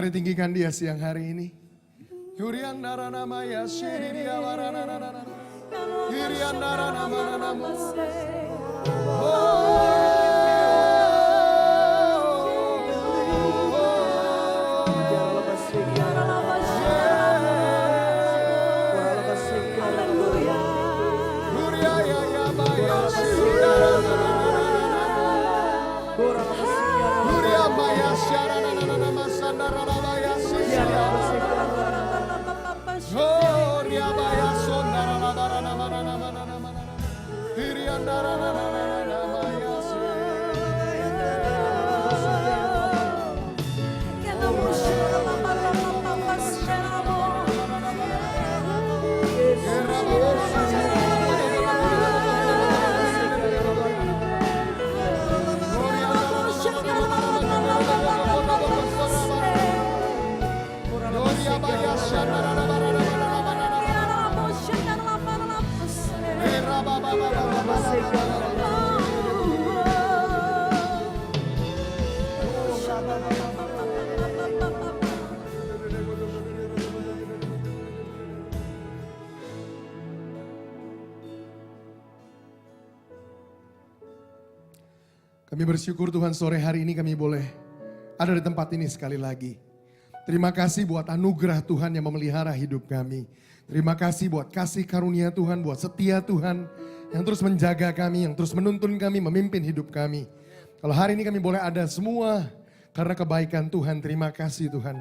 Mari tinggikan dia siang hari ini. Yurian dara nama ya shiri dia warana nana. Yurian dara nama nama. Kami bersyukur Tuhan sore hari ini kami boleh ada di tempat ini sekali lagi. Terima kasih buat anugerah Tuhan yang memelihara hidup kami. Terima kasih buat kasih karunia Tuhan, buat setia Tuhan yang terus menjaga kami, yang terus menuntun kami, memimpin hidup kami. Kalau hari ini kami boleh ada semua karena kebaikan Tuhan, terima kasih Tuhan.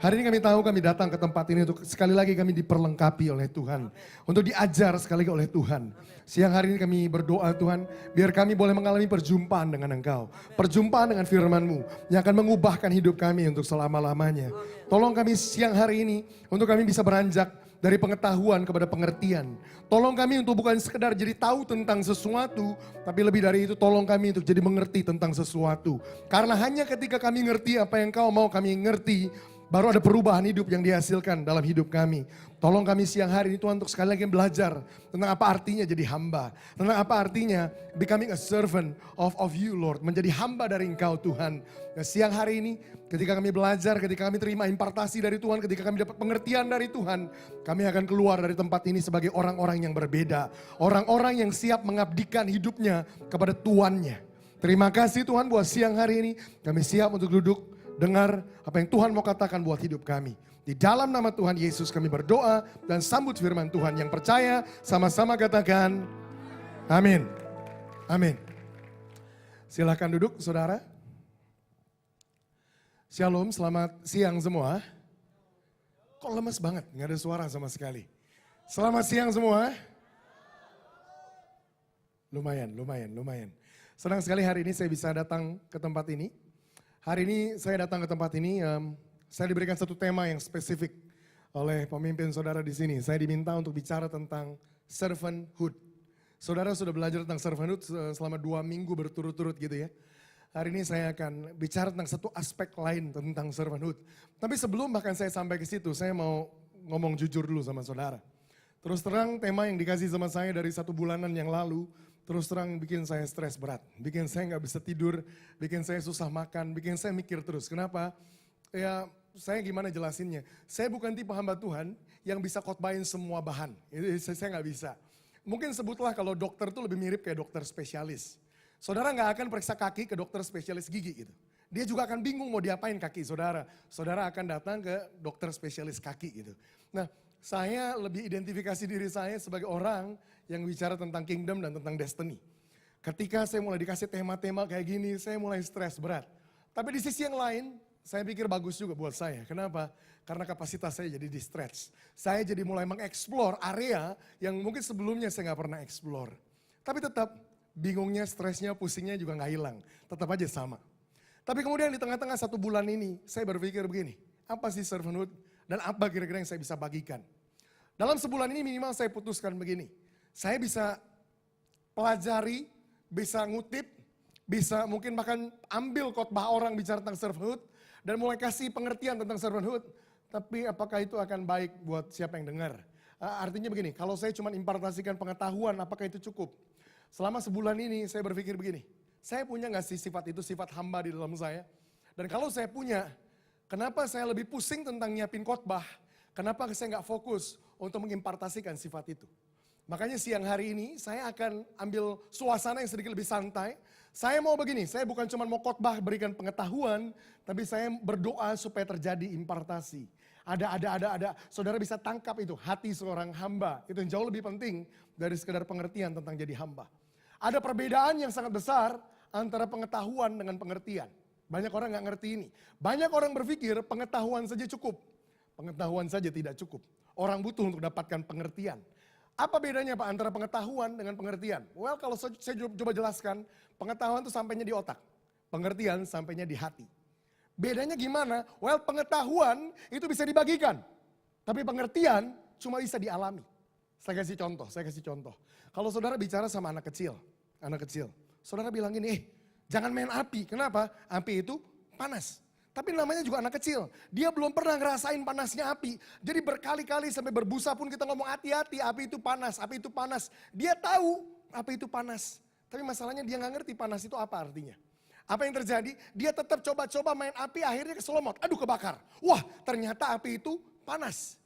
Hari ini kami tahu kami datang ke tempat ini untuk sekali lagi kami diperlengkapi oleh Tuhan. Untuk diajar sekali lagi oleh Tuhan. Siang hari ini kami berdoa Tuhan, biar kami boleh mengalami perjumpaan dengan Engkau. Perjumpaan dengan firman-Mu yang akan mengubahkan hidup kami untuk selama-lamanya. Tolong kami siang hari ini untuk kami bisa beranjak dari pengetahuan kepada pengertian. Tolong kami untuk bukan sekedar jadi tahu tentang sesuatu, tapi lebih dari itu tolong kami untuk jadi mengerti tentang sesuatu. Karena hanya ketika kami ngerti apa yang Kau mau kami ngerti, baru ada perubahan hidup yang dihasilkan dalam hidup kami. Tolong kami siang hari ini Tuhan untuk sekali lagi belajar tentang apa artinya jadi hamba. Tentang apa artinya becoming a servant of you Lord. Menjadi hamba dari Engkau Tuhan. Nah, siang hari ini ketika kami belajar, ketika kami terima impartasi dari Tuhan, ketika kami dapat pengertian dari Tuhan, kami akan keluar dari tempat ini sebagai orang-orang yang berbeda. Orang-orang yang siap mengabdikan hidupnya kepada Tuannya. Terima kasih Tuhan buat siang hari ini. Kami siap untuk duduk dengar apa yang Tuhan mau katakan buat hidup kami. Di dalam nama Tuhan Yesus kami berdoa dan sambut firman Tuhan. Yang percaya sama-sama katakan amin. Amin. Silakan duduk saudara. Shalom, selamat siang semua. Kok lemes banget, gak ada suara sama sekali. Selamat siang semua. Lumayan. Senang sekali hari ini saya bisa datang ke tempat ini. Hari ini saya datang ke tempat ini, saya diberikan satu tema yang spesifik oleh pemimpin saudara di sini. Saya diminta untuk bicara tentang servanthood. Saudara sudah belajar tentang servanthood selama 2 minggu berturut-turut gitu ya. Hari ini saya akan bicara tentang satu aspek lain tentang servanthood. Tapi sebelum bahkan saya sampai ke situ, saya mau ngomong jujur dulu sama saudara. Terus terang tema yang dikasih sama saya dari 1 bulanan yang lalu, terus terang bikin saya stres berat, bikin saya nggak bisa tidur, bikin saya susah makan, bikin saya mikir terus. Kenapa? Ya saya gimana jelasinnya? Saya bukan tipe hamba Tuhan yang bisa khotbahin semua bahan, saya nggak bisa. Mungkin sebutlah kalau dokter tuh lebih mirip kayak dokter spesialis. Saudara nggak akan periksa kaki ke dokter spesialis gigi gitu. Dia juga akan bingung mau diapain kaki saudara. Saudara akan datang ke dokter spesialis kaki gitu. Nah, saya lebih identifikasi diri saya sebagai orang yang bicara tentang kingdom dan tentang destiny. Ketika saya mulai dikasih tema-tema kayak gini, saya mulai stres berat. Tapi di sisi yang lain, saya pikir bagus juga buat saya. Kenapa? Karena kapasitas saya jadi di-stretch. Saya jadi mulai mengeksplor area yang mungkin sebelumnya saya nggak pernah explore. Tapi tetap bingungnya, stresnya, pusingnya juga nggak hilang. Tetap aja sama. Tapi kemudian di tengah-tengah 1 bulan ini, saya berpikir begini, apa sih servanthood dan apa kira-kira yang saya bisa bagikan? Dalam sebulan ini minimal saya putuskan begini, saya bisa pelajari, bisa ngutip, bisa mungkin bahkan ambil khotbah orang bicara tentang servanthood, dan mulai kasih pengertian tentang servanthood, tapi apakah itu akan baik buat siapa yang dengar? Artinya begini, kalau saya cuma impartasikan pengetahuan, apakah itu cukup? Selama sebulan ini saya berpikir begini, saya punya gak sih sifat itu, sifat hamba di dalam saya? Dan kalau saya punya, Kenapa saya lebih pusing tentang nyiapin khotbah? Kenapa saya nggak fokus untuk mengimpartasikan sifat itu? Makanya siang hari ini saya akan ambil suasana yang sedikit lebih santai. Saya mau begini, saya bukan cuma mau khotbah berikan pengetahuan, tapi saya berdoa supaya terjadi impartasi. Ada. Saudara bisa tangkap itu, hati seorang hamba. Itu yang jauh lebih penting dari sekedar pengertian tentang jadi hamba. Ada perbedaan yang sangat besar antara pengetahuan dengan pengertian. Banyak orang nggak ngerti ini. Banyak orang berpikir pengetahuan saja cukup. Pengetahuan saja tidak cukup. Orang butuh untuk dapatkan pengertian. Apa bedanya Pak antara pengetahuan dengan pengertian? Well, kalau saya coba jelaskan, pengetahuan itu sampainya di otak. Pengertian sampainya di hati. Bedanya gimana? Well, pengetahuan itu bisa dibagikan. Tapi pengertian cuma bisa dialami. Saya kasih contoh. Kalau saudara bicara sama anak kecil. Saudara bilang gini, jangan main api. Kenapa? Api itu panas. Tapi namanya juga anak kecil. Dia belum pernah ngerasain panasnya api. Jadi berkali-kali sampai berbusa pun kita ngomong hati-hati, api itu panas. Dia tahu api itu panas. Tapi masalahnya dia nggak ngerti panas itu apa artinya. Apa yang terjadi? Dia tetap coba-coba main api, akhirnya keselomot. Aduh, kebakar. Wah, ternyata api itu panas.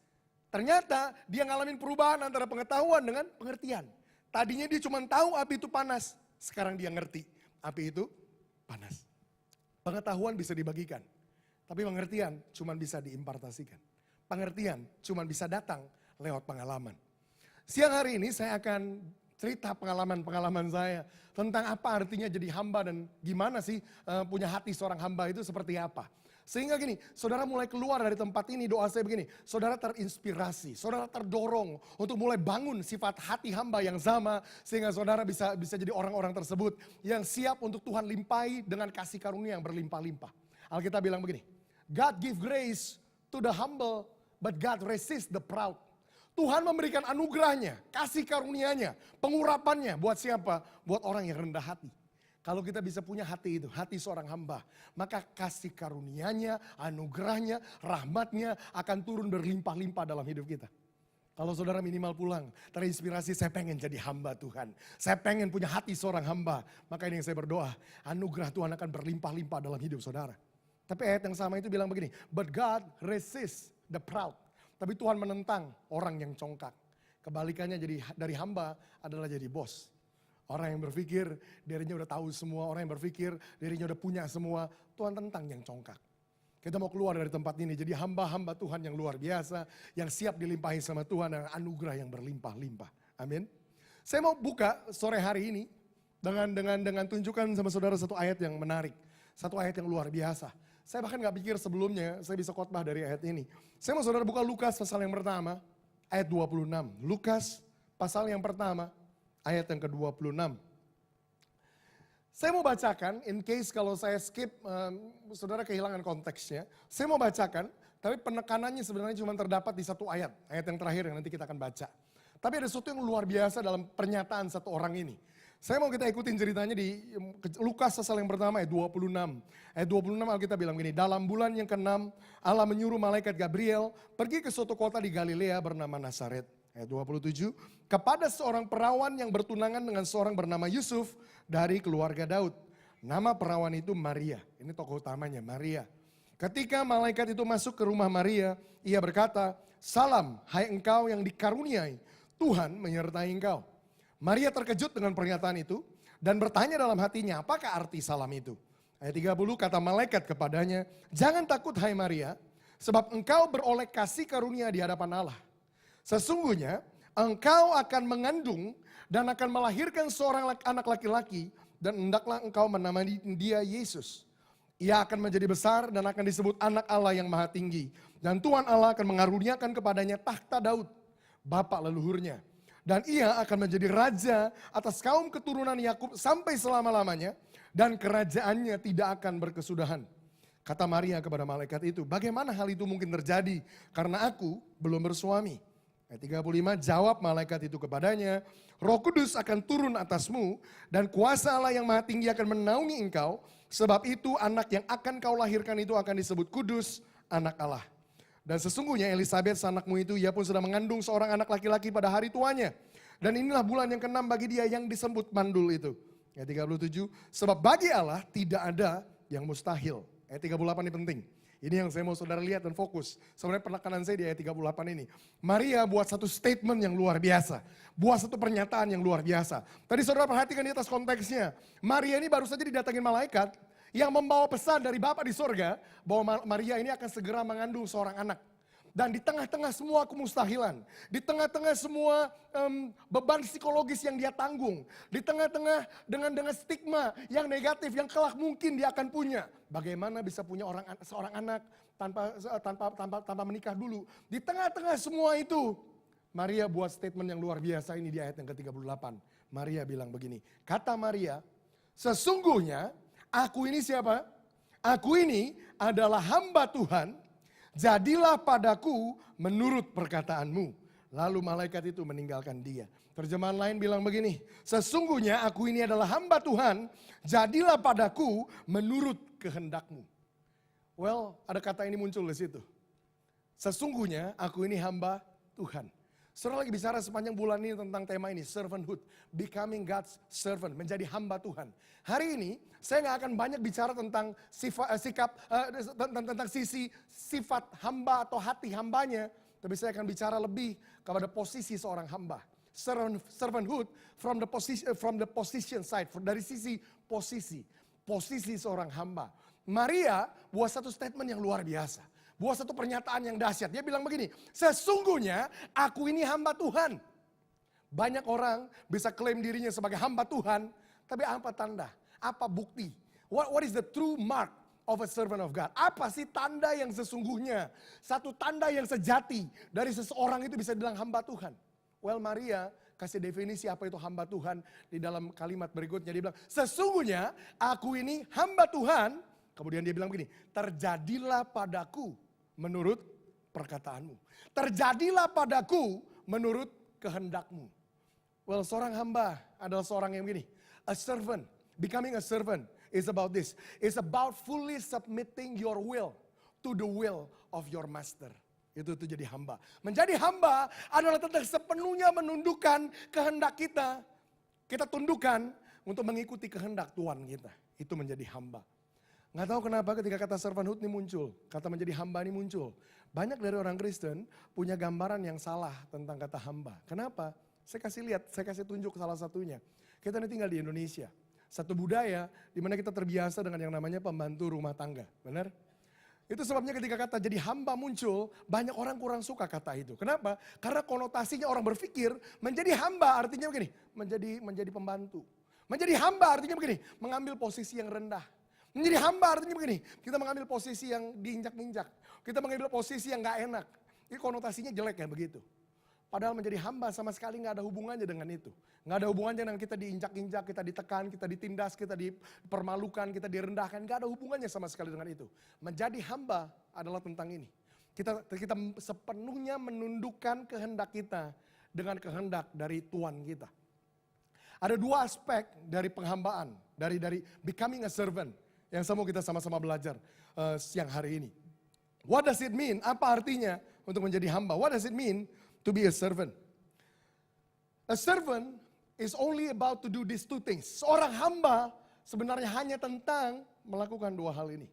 Ternyata dia ngalamin perubahan antara pengetahuan dengan pengertian. Tadinya dia cuma tahu api itu panas. Sekarang dia ngerti api itu panas. Pengetahuan bisa dibagikan. Tapi pengertian cuma bisa diimpartasikan. Pengertian cuma bisa datang lewat pengalaman. Siang hari ini saya akan cerita pengalaman saya tentang apa artinya jadi hamba dan gimana sih punya hati seorang hamba itu seperti apa. Sehingga gini, saudara mulai keluar dari tempat ini, doa saya begini, saudara terinspirasi, saudara terdorong untuk mulai bangun sifat hati hamba yang sama, sehingga saudara bisa jadi orang-orang tersebut yang siap untuk Tuhan limpahi dengan kasih karunia yang berlimpah-limpah. Alkitab bilang begini, God give grace to the humble, but God resist the proud. Tuhan memberikan anugerahnya, kasih karunia-Nya, pengurapannya buat siapa? Buat orang yang rendah hati. Kalau kita bisa punya hati itu, hati seorang hamba, maka kasih karunia-Nya, anugerahnya, rahmat-Nya akan turun berlimpah-limpah dalam hidup kita. Kalau saudara minimal pulang, terinspirasi saya pengen jadi hamba Tuhan. Saya pengen punya hati seorang hamba. Maka ini yang saya berdoa, anugerah Tuhan akan berlimpah-limpah dalam hidup saudara. Tapi ayat yang sama itu bilang begini, but God resists the proud. Tapi Tuhan menentang orang yang congkak. Kebalikannya jadi dari hamba adalah jadi bos. Orang yang berpikir dirinya udah tahu semua, orang yang berpikir dirinya udah punya semua, Tuhan tentang yang congkak. Kita mau keluar dari tempat ini jadi hamba-hamba Tuhan yang luar biasa, yang siap dilimpahi sama Tuhan dengan anugerah yang berlimpah-limpah. Amin. Saya mau buka sore hari ini dengan tunjukkan sama saudara satu ayat yang menarik, satu ayat yang luar biasa. Saya bahkan gak pikir sebelumnya saya bisa khotbah dari ayat ini. Saya mau saudara buka Lukas pasal yang pertama, ayat 26. Lukas pasal yang pertama, ayat yang ke-26. Saya mau bacakan, in case kalau saya skip, saudara kehilangan konteksnya. Saya mau bacakan, tapi penekanannya sebenarnya cuma terdapat di satu ayat. Ayat yang terakhir yang nanti kita akan baca. Tapi ada sesuatu yang luar biasa dalam pernyataan satu orang ini. Saya mau kita ikutin ceritanya di Lukas pasal yang pertama ayat 26. Ayat 26 Alkitab bilang gini, dalam bulan yang ke-6 Allah menyuruh malaikat Gabriel pergi ke suatu kota di Galilea bernama Nazaret. Ayat 27, kepada seorang perawan yang bertunangan dengan seorang bernama Yusuf dari keluarga Daud. Nama perawan itu Maria, ini tokoh utamanya Maria. Ketika malaikat itu masuk ke rumah Maria, ia berkata, salam hai engkau yang dikaruniai, Tuhan menyertai engkau. Maria terkejut dengan pernyataan itu dan bertanya dalam hatinya, apakah arti salam itu? Ayat 30 kata malaikat kepadanya, jangan takut hai Maria, sebab engkau beroleh kasih karunia di hadapan Allah. Sesungguhnya engkau akan mengandung dan akan melahirkan seorang anak laki-laki dan hendaklah engkau menamai dia Yesus. Ia akan menjadi besar dan akan disebut anak Allah yang maha tinggi. Dan Tuhan Allah akan mengaruniakan kepadanya tahta Daud, bapak leluhurnya. Dan ia akan menjadi raja atas kaum keturunan Yakub sampai selama-lamanya. Dan kerajaannya tidak akan berkesudahan. Kata Maria kepada malaikat itu, bagaimana hal itu mungkin terjadi? Karena aku belum bersuami. Ayat 35, jawab malaikat itu kepadanya, Roh Kudus akan turun atasmu dan kuasa Allah yang maha tinggi akan menaungi engkau. Sebab itu anak yang akan kau lahirkan itu akan disebut kudus, anak Allah. Dan sesungguhnya Elisabet anakmu itu, ia pun sudah mengandung seorang anak laki-laki pada hari tuanya. Dan inilah bulan yang ke-6 bagi dia yang disebut mandul itu. Ayat 37, sebab bagi Allah tidak ada yang mustahil. Ayat 38 ini penting. Ini yang saya mau saudara lihat dan fokus. Sebenarnya penekanan saya di ayat 38 ini. Maria buat satu statement yang luar biasa. Buat satu pernyataan yang luar biasa. Tadi saudara perhatikan di atas konteksnya. Maria ini baru saja didatangin malaikat yang membawa pesan dari Bapa di sorga bahwa Maria ini akan segera mengandung seorang anak. Dan di tengah-tengah semua kemustahilan, di tengah-tengah semua beban psikologis yang dia tanggung, di tengah-tengah dengan stigma yang negatif yang kelak mungkin dia akan punya. Bagaimana bisa punya seorang anak tanpa menikah dulu? Di tengah-tengah semua itu, Maria buat statement yang luar biasa ini di ayat yang ke-38. Maria bilang begini, kata Maria, sesungguhnya aku ini siapa? Aku ini adalah hamba Tuhan. Jadilah padaku menurut perkataanmu. Lalu malaikat itu meninggalkan dia. Terjemahan lain bilang begini, sesungguhnya aku ini adalah hamba Tuhan, jadilah padaku menurut kehendakmu. Well, ada kata ini muncul di situ. Sesungguhnya aku ini hamba Tuhan. Saudara lagi bicara sepanjang bulan ini tentang tema ini, servanthood, becoming God's servant, menjadi hamba Tuhan. Hari ini saya nggak akan banyak bicara tentang tentang sisi sifat hamba atau hati hambanya, tapi saya akan bicara lebih kepada posisi seorang hamba. Servanthood from the position side, dari sisi posisi seorang hamba. Maria buat satu statement yang luar biasa. Buat satu pernyataan yang dahsyat. Dia bilang begini, sesungguhnya aku ini hamba Tuhan. Banyak orang bisa klaim dirinya sebagai hamba Tuhan, tapi apa tanda? Apa bukti? What is the true mark of a servant of God? Apa sih tanda yang sesungguhnya? Satu tanda yang sejati dari seseorang itu bisa bilang hamba Tuhan. Well, Maria kasih definisi apa itu hamba Tuhan di dalam kalimat berikutnya. Dia bilang, sesungguhnya aku ini hamba Tuhan. Kemudian dia bilang begini, terjadilah padaku menurut perkataanmu. Terjadilah padaku menurut kehendakmu. Well, seorang hamba adalah seorang yang begini. A servant, becoming a servant is about this. It's about fully submitting your will to the will of your master. Itu jadi hamba. Menjadi hamba adalah tentang sepenuhnya menundukkan kehendak kita. Kita tundukkan untuk mengikuti kehendak Tuhan kita. Itu menjadi hamba. Nggak tahu kenapa ketika kata servanthood ini muncul, kata menjadi hamba ini muncul. Banyak dari orang Kristen punya gambaran yang salah tentang kata hamba. Kenapa? Saya kasih tunjuk salah satunya. Kita ini tinggal di Indonesia. Satu budaya di mana kita terbiasa dengan yang namanya pembantu rumah tangga. Benar? Itu sebabnya ketika kata jadi hamba muncul, banyak orang kurang suka kata itu. Kenapa? Karena konotasinya orang berpikir menjadi hamba artinya begini, menjadi pembantu. Menjadi hamba artinya begini, mengambil posisi yang rendah. Menjadi hamba artinya begini, kita mengambil posisi yang diinjak-injak. Kita mengambil posisi yang gak enak. Ini konotasinya jelek ya begitu. Padahal menjadi hamba sama sekali gak ada hubungannya dengan itu. Gak ada hubungannya dengan kita diinjak-injak, kita ditekan, kita ditindas, kita dipermalukan, kita direndahkan. Gak ada hubungannya sama sekali dengan itu. Menjadi hamba adalah tentang ini. Kita sepenuhnya menundukkan kehendak kita dengan kehendak dari Tuhan kita. Ada dua aspek dari penghambaan, dari becoming a servant. Yang kita sama-sama belajar siang hari ini. What does it mean? Apa artinya untuk menjadi hamba? What does it mean to be a servant? A servant is only about to do these two things. Seorang hamba sebenarnya hanya tentang melakukan dua hal ini.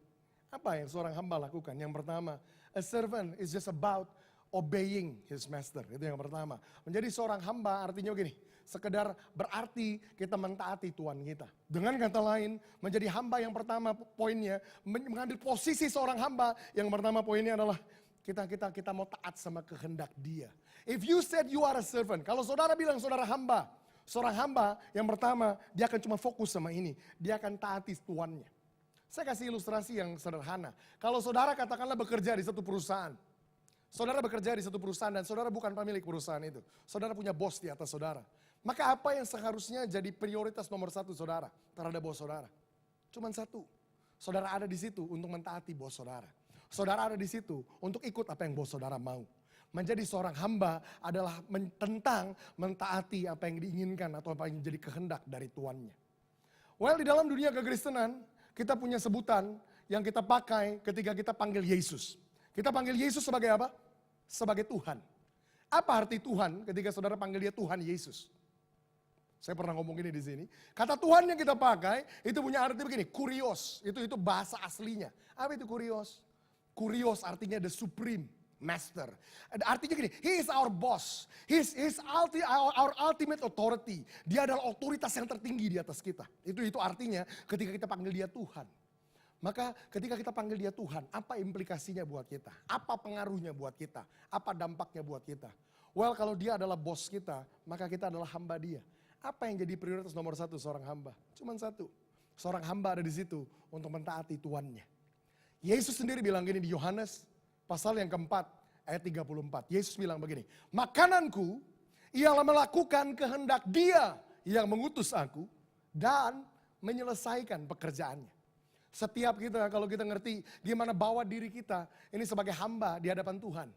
Apa yang seorang hamba lakukan? Yang pertama, a servant is just about obeying his master. Itu yang pertama. Menjadi seorang hamba artinya begini. Sekedar berarti kita mentaati Tuhan kita. Dengan kata lain, menjadi hamba yang pertama poinnya, mengambil posisi seorang hamba, yang pertama poinnya adalah kita mau taat sama kehendak Dia. If you said you are a servant, kalau saudara bilang saudara hamba, seorang hamba yang pertama dia akan cuma fokus sama ini, dia akan taati tuannya. Saya kasih ilustrasi yang sederhana. Kalau saudara katakanlah bekerja di satu perusahaan, saudara bekerja di satu perusahaan dan saudara bukan pemilik perusahaan itu, saudara punya bos di atas saudara. Maka apa yang seharusnya jadi prioritas nomor satu saudara terhadap bos saudara? Cuman satu. Saudara ada di situ untuk mentaati bos saudara. Saudara ada di situ untuk ikut apa yang bos saudara mau. Menjadi seorang hamba adalah tentang mentaati apa yang diinginkan atau apa yang menjadi kehendak dari tuannya. Well, di dalam dunia kekristenan kita punya sebutan yang kita pakai ketika kita panggil Yesus. Kita panggil Yesus sebagai apa? Sebagai Tuhan. Apa arti Tuhan ketika saudara panggil dia Tuhan Yesus? Saya pernah ngomong ini di sini. Kata Tuhan yang kita pakai itu punya arti begini, kurios. Itu bahasa aslinya. Apa itu kurios? Kurios artinya the supreme master. Artinya gini, he is our boss. He is our ultimate authority. Dia adalah otoritas yang tertinggi di atas kita. Itu artinya ketika kita panggil dia Tuhan. Maka ketika kita panggil dia Tuhan, apa implikasinya buat kita? Apa pengaruhnya buat kita? Apa dampaknya buat kita? Well, kalau dia adalah bos kita, maka kita adalah hamba dia. Apa yang jadi prioritas nomor satu seorang hamba? Cuman satu. Seorang hamba ada di situ untuk mentaati tuannya. Yesus sendiri bilang gini di Yohanes pasal yang keempat ayat 34. Yesus bilang begini, makananku ialah melakukan kehendak dia yang mengutus aku dan menyelesaikan pekerjaannya. Setiap kita, kalau kita ngerti gimana bawa diri kita ini sebagai hamba di hadapan Tuhan.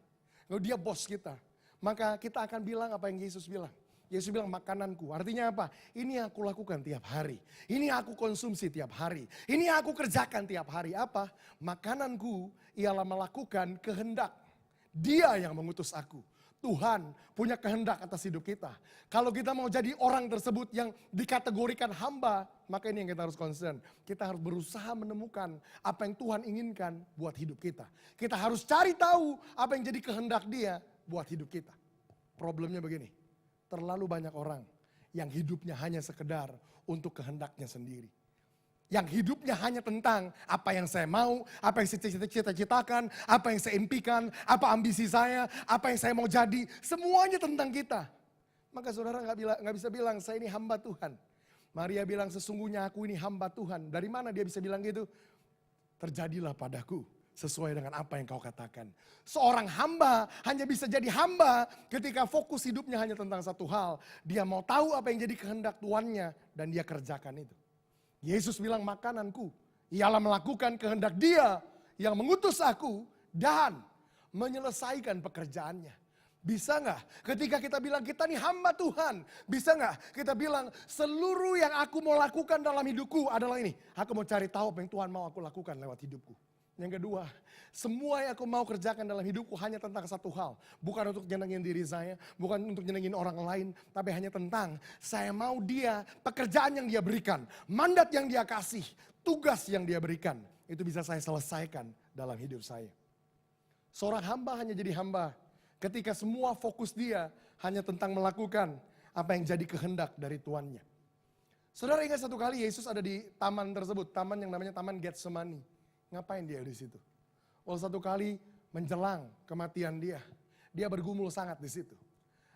Kalau dia bos kita, maka kita akan bilang apa yang Yesus bilang. Yesus bilang makananku, artinya apa? Ini aku lakukan tiap hari. Ini aku konsumsi tiap hari. Ini aku kerjakan tiap hari. Apa? Makananku ialah melakukan kehendak dia yang mengutus aku. Tuhan punya kehendak atas hidup kita. Kalau kita mau jadi orang tersebut yang dikategorikan hamba, maka ini yang kita harus concern. Kita harus berusaha menemukan apa yang Tuhan inginkan buat hidup kita. Kita harus cari tahu apa yang jadi kehendak dia buat hidup kita. Problemnya begini, terlalu banyak orang yang hidupnya hanya sekedar untuk kehendaknya sendiri. Yang hidupnya hanya tentang apa yang saya mau, apa yang saya cita-citakan, apa yang saya impikan, apa ambisi saya, apa yang saya mau jadi. Semuanya tentang kita. Maka saudara nggak bisa bilang saya ini hamba Tuhan. Maria bilang sesungguhnya aku ini hamba Tuhan. Dari mana dia bisa bilang gitu? Terjadilah padaku sesuai dengan apa yang kau katakan. Seorang hamba hanya bisa jadi hamba ketika fokus hidupnya hanya tentang satu hal. Dia mau tahu apa yang jadi kehendak tuannya dan dia kerjakan itu. Yesus bilang makananku ialah melakukan kehendak dia yang mengutus aku dan menyelesaikan pekerjaannya. Bisa nggak ketika kita bilang kita nih hamba Tuhan, bisa nggak kita bilang seluruh yang aku mau lakukan dalam hidupku adalah ini. Aku mau cari tahu apa yang Tuhan mau aku lakukan lewat hidupku. Yang kedua, semua yang aku mau kerjakan dalam hidupku hanya tentang satu hal. Bukan untuk nyenengin diri saya, bukan untuk nyenengin orang lain. Tapi hanya tentang saya mau dia, pekerjaan yang dia berikan. Mandat yang dia kasih, tugas yang dia berikan. Itu bisa saya selesaikan dalam hidup saya. Seorang hamba hanya jadi hamba ketika semua fokus dia hanya tentang melakukan apa yang jadi kehendak dari tuannya. Saudara ingat satu kali Yesus ada di taman tersebut, taman yang namanya Taman Getsemani. Ngapain dia di situ? Oh, satu kali menjelang kematian dia bergumul sangat di situ.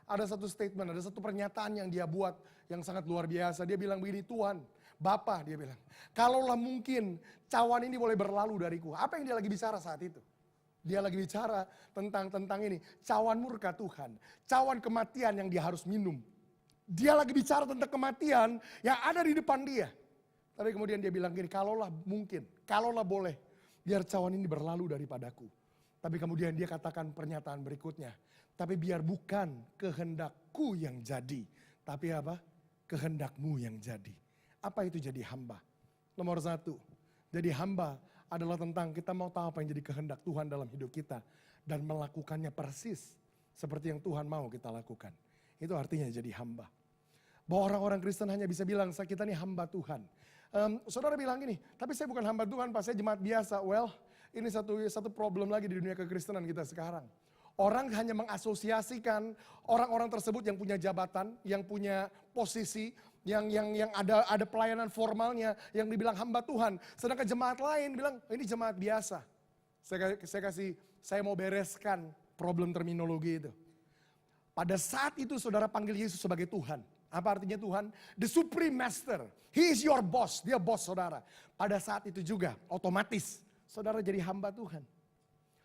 Ada satu statement, ada satu pernyataan yang dia buat yang sangat luar biasa. Dia bilang begini, Tuhan, Bapa, dia bilang, kalaulah mungkin cawan ini boleh berlalu dariku. Apa yang dia lagi bicara saat itu? Dia lagi bicara tentang ini, cawan murka Tuhan, cawan kematian yang dia harus minum. Dia lagi bicara tentang kematian yang ada di depan dia. Tapi kemudian dia bilang gini, kalaulah mungkin, kalaulah boleh, biar cawan ini berlalu daripadaku. Tapi kemudian dia katakan pernyataan berikutnya, tapi biar bukan kehendakku yang jadi, tapi apa? Kehendakmu yang jadi. Apa itu jadi hamba? Nomor satu, jadi hamba adalah tentang kita mau tahu apa yang jadi kehendak Tuhan dalam hidup kita. Dan melakukannya persis seperti yang Tuhan mau kita lakukan. Itu artinya jadi hamba. Bahwa orang-orang Kristen hanya bisa bilang, kita ini hamba Tuhan. Saudara bilang gini, tapi saya bukan hamba Tuhan, Pak, saya jemaat biasa. Well, ini satu problem lagi di dunia kekristenan kita sekarang. Orang hanya mengasosiasikan orang-orang tersebut yang punya jabatan, yang punya posisi, yang ada pelayanan formalnya, yang dibilang hamba Tuhan. Sedangkan jemaat lain bilang, ini jemaat biasa. Saya mau bereskan problem terminologi itu. Pada saat itu saudara panggil Yesus sebagai Tuhan. Apa artinya Tuhan? The Supreme Master. He is your boss. Dia bos saudara. Pada saat itu juga otomatis saudara jadi hamba Tuhan.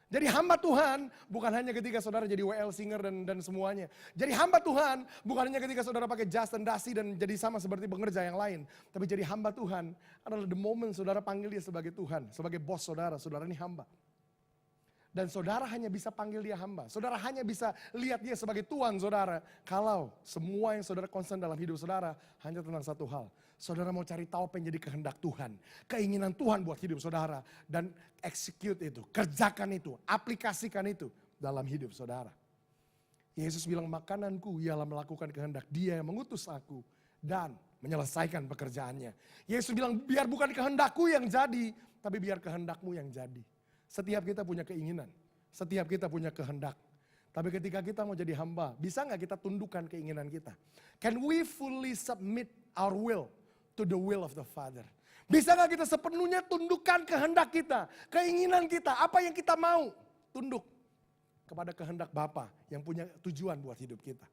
Jadi hamba Tuhan bukan hanya ketika saudara jadi WL singer dan semuanya. Jadi hamba Tuhan bukan hanya ketika saudara pakai jas dan dasi dan jadi sama seperti pengerja yang lain. Tapi jadi hamba Tuhan adalah the moment saudara panggil dia sebagai Tuhan. Sebagai bos saudara. Saudara ini hamba. Dan saudara hanya bisa panggil dia hamba. Saudara hanya bisa lihat dia sebagai Tuhan saudara. Kalau semua yang saudara concern dalam hidup saudara hanya tentang satu hal. Saudara mau cari tahu apa yang jadi kehendak Tuhan. Keinginan Tuhan buat hidup saudara. Dan execute itu, kerjakan itu, aplikasikan itu dalam hidup saudara. Yesus bilang makananku ialah melakukan kehendak dia yang mengutus aku. Dan menyelesaikan pekerjaannya. Yesus bilang biar bukan kehendakku yang jadi, tapi biar kehendakmu yang jadi. Setiap kita punya keinginan, setiap kita punya kehendak. Tapi ketika kita mau jadi hamba, bisa nggak kita tundukkan keinginan kita? Can we fully submit our will to the will of the Father? Bisa nggak kita sepenuhnya tundukkan kehendak kita, keinginan kita, apa yang kita mau, tunduk kepada kehendak Bapa yang punya tujuan buat hidup kita.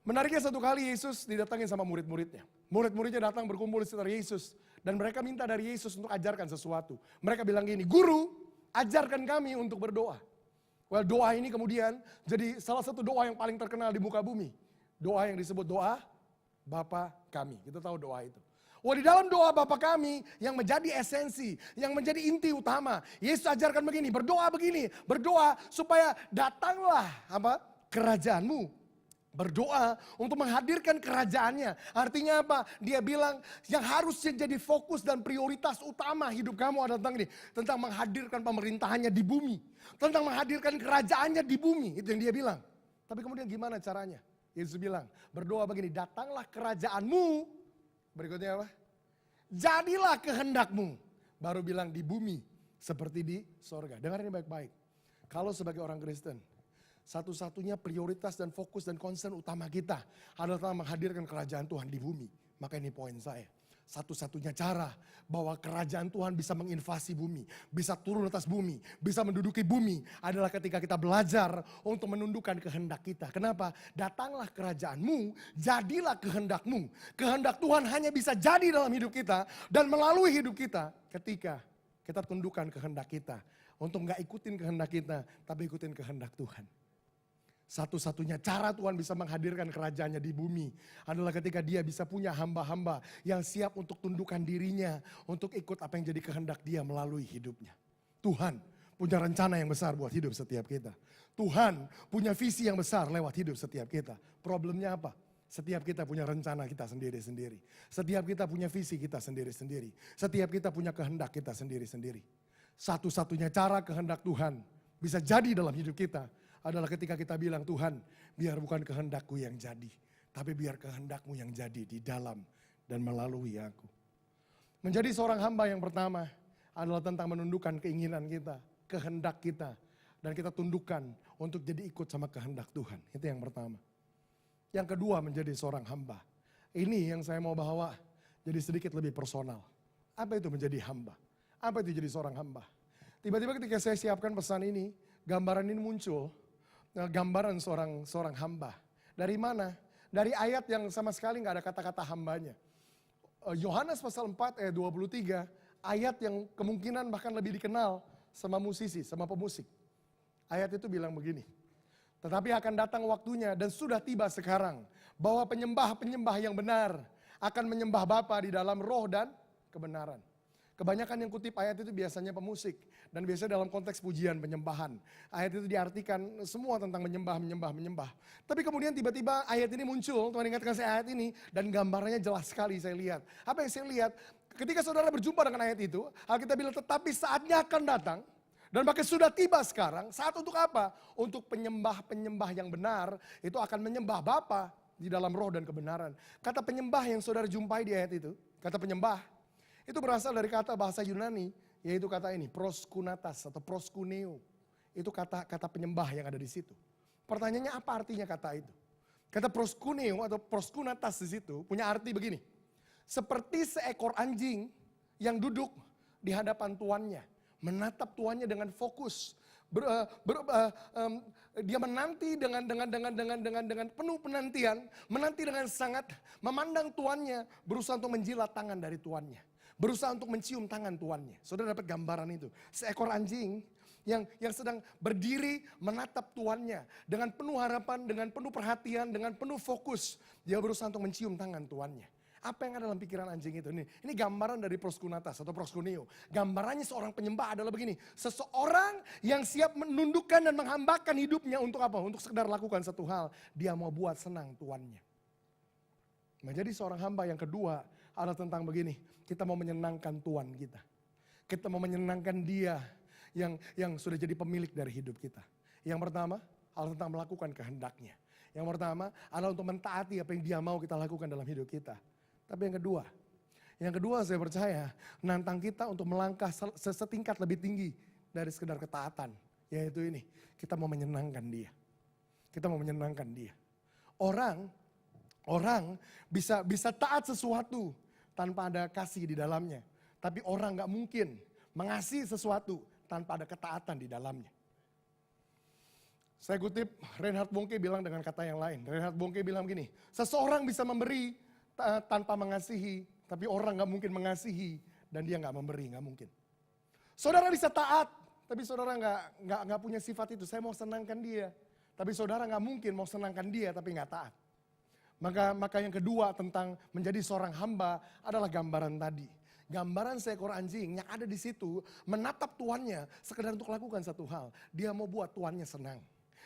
Menariknya satu kali Yesus didatangin sama murid-muridnya. Murid-muridnya datang berkumpul di sekitar Yesus. Dan mereka minta dari Yesus untuk ajarkan sesuatu. Mereka bilang gini, Guru, ajarkan kami untuk berdoa. Well, doa ini kemudian jadi salah satu doa yang paling terkenal di muka bumi. Doa yang disebut doa Bapa kami. Kita tahu doa itu. Wah, di dalam doa Bapa kami yang menjadi esensi, yang menjadi inti utama. Yesus ajarkan begini, berdoa supaya datanglah kerajaanmu. Berdoa untuk menghadirkan kerajaannya. Artinya apa? Dia bilang yang harusnya jadi fokus dan prioritas utama hidup kamu adalah tentang ini. Tentang menghadirkan pemerintahannya di bumi. Tentang menghadirkan kerajaannya di bumi. Itu yang dia bilang. Tapi kemudian gimana caranya? Yesus bilang, berdoa begini, datanglah kerajaanmu. Berikutnya apa? Jadilah kehendakmu. Baru bilang di bumi seperti di sorga. Dengar ini baik-baik. Kalau sebagai orang Kristen, satu-satunya prioritas dan fokus dan concern utama kita adalah menghadirkan kerajaan Tuhan di bumi. Maka ini poin saya. Satu-satunya cara bahwa kerajaan Tuhan bisa menginvasi bumi, bisa turun atas bumi, bisa menduduki bumi adalah ketika kita belajar untuk menundukkan kehendak kita. Kenapa? Datanglah kerajaanmu, jadilah kehendakmu. Kehendak Tuhan hanya bisa jadi dalam hidup kita dan melalui hidup kita ketika kita tundukkan kehendak kita. Untuk gak ikutin kehendak kita, tapi ikutin kehendak Tuhan. Satu-satunya cara Tuhan bisa menghadirkan kerajaannya di bumi adalah ketika dia bisa punya hamba-hamba yang siap untuk tundukkan dirinya, untuk ikut apa yang jadi kehendak dia melalui hidupnya. Tuhan punya rencana yang besar buat hidup setiap kita. Tuhan punya visi yang besar lewat hidup setiap kita. Problemnya apa? Setiap kita punya rencana kita sendiri-sendiri. Setiap kita punya visi kita sendiri-sendiri. Setiap kita punya kehendak kita sendiri-sendiri. Satu-satunya cara kehendak Tuhan bisa jadi dalam hidup kita adalah ketika kita bilang, Tuhan, biar bukan kehendakku yang jadi, tapi biar kehendakmu yang jadi di dalam dan melalui aku. Menjadi seorang hamba yang pertama adalah tentang menundukkan keinginan kita, kehendak kita, dan kita tundukkan untuk jadi ikut sama kehendak Tuhan. Itu yang pertama. Yang kedua, menjadi seorang hamba. Ini yang saya mau bawa jadi sedikit lebih personal. Apa itu menjadi hamba? Apa itu jadi seorang hamba? Tiba-tiba ketika saya siapkan pesan ini, gambaran ini muncul. Gambaran seorang hamba. Dari mana? Dari ayat yang sama sekali nggak ada kata-kata hambanya. Yohanes pasal 4 ayat 23, ayat yang kemungkinan bahkan lebih dikenal sama musisi, sama pemusik. Ayat itu bilang begini, tetapi akan datang waktunya dan sudah tiba sekarang, bahwa penyembah-penyembah yang benar akan menyembah Bapa di dalam roh dan kebenaran. Kebanyakan yang kutip ayat itu biasanya pemusik. Dan biasanya dalam konteks pujian, penyembahan. Ayat itu diartikan semua tentang menyembah. Tapi kemudian tiba-tiba ayat ini muncul, Tuhan ingatkan saya ayat ini. Dan gambarnya jelas sekali saya lihat. Apa yang saya lihat? Ketika saudara berjumpa dengan ayat itu, Alkitab bilang tetapi saatnya akan datang. Dan bahkan sudah tiba sekarang, saat untuk apa? Untuk penyembah-penyembah yang benar, itu akan menyembah Bapa di dalam roh dan kebenaran. Kata penyembah yang saudara jumpai di ayat itu, kata penyembah, itu berasal dari kata bahasa Yunani, yaitu kata ini, proskunatas atau proskuneo. Itu kata penyembah yang ada di situ. Pertanyaannya apa artinya kata itu? Kata proskuneo atau proskunatas di situ punya arti begini. Seperti seekor anjing yang duduk di hadapan tuannya. Menatap tuannya dengan fokus. Dia menanti dengan penuh penantian. Menanti dengan sangat memandang tuannya. Berusaha untuk menjilat tangan dari tuannya. Berusaha untuk mencium tangan tuannya. Saudara dapat gambaran itu. Seekor anjing yang sedang berdiri menatap tuannya. Dengan penuh harapan, dengan penuh perhatian, dengan penuh fokus. Dia berusaha untuk mencium tangan tuannya. Apa yang ada dalam pikiran anjing itu? Ini gambaran dari proskunatas atau proskuneo. Gambarannya seorang penyembah adalah begini. Seseorang yang siap menundukkan dan menghambakan hidupnya untuk apa? Untuk sekedar lakukan satu hal. Dia mau buat senang tuannya. Menjadi seorang hamba yang kedua adalah tentang begini. Kita mau menyenangkan Tuhan kita. Kita mau menyenangkan Dia yang sudah jadi pemilik dari hidup kita. Yang pertama adalah tentang melakukan kehendaknya. Yang pertama adalah untuk mentaati apa yang Dia mau kita lakukan dalam hidup kita. Tapi yang kedua saya percaya nantang kita untuk melangkah setingkat lebih tinggi dari sekedar ketaatan. Yaitu ini, kita mau menyenangkan dia. Kita mau menyenangkan dia. Orang bisa taat sesuatu tanpa ada kasih di dalamnya. Tapi orang gak mungkin mengasihi sesuatu tanpa ada ketaatan di dalamnya. Saya kutip Reinhard Bonnke bilang dengan kata yang lain. Reinhard Bonnke bilang gini, seseorang bisa memberi tanpa mengasihi, tapi orang gak mungkin mengasihi dan dia gak memberi, gak mungkin. Saudara bisa taat, tapi saudara gak punya sifat itu. Saya mau senangkan dia, tapi saudara gak mungkin mau senangkan dia tapi gak taat. Maka yang kedua tentang menjadi seorang hamba adalah gambaran tadi. Gambaran seekor anjing yang ada di situ menatap tuannya sekedar untuk lakukan satu hal. Dia mau buat tuannya senang.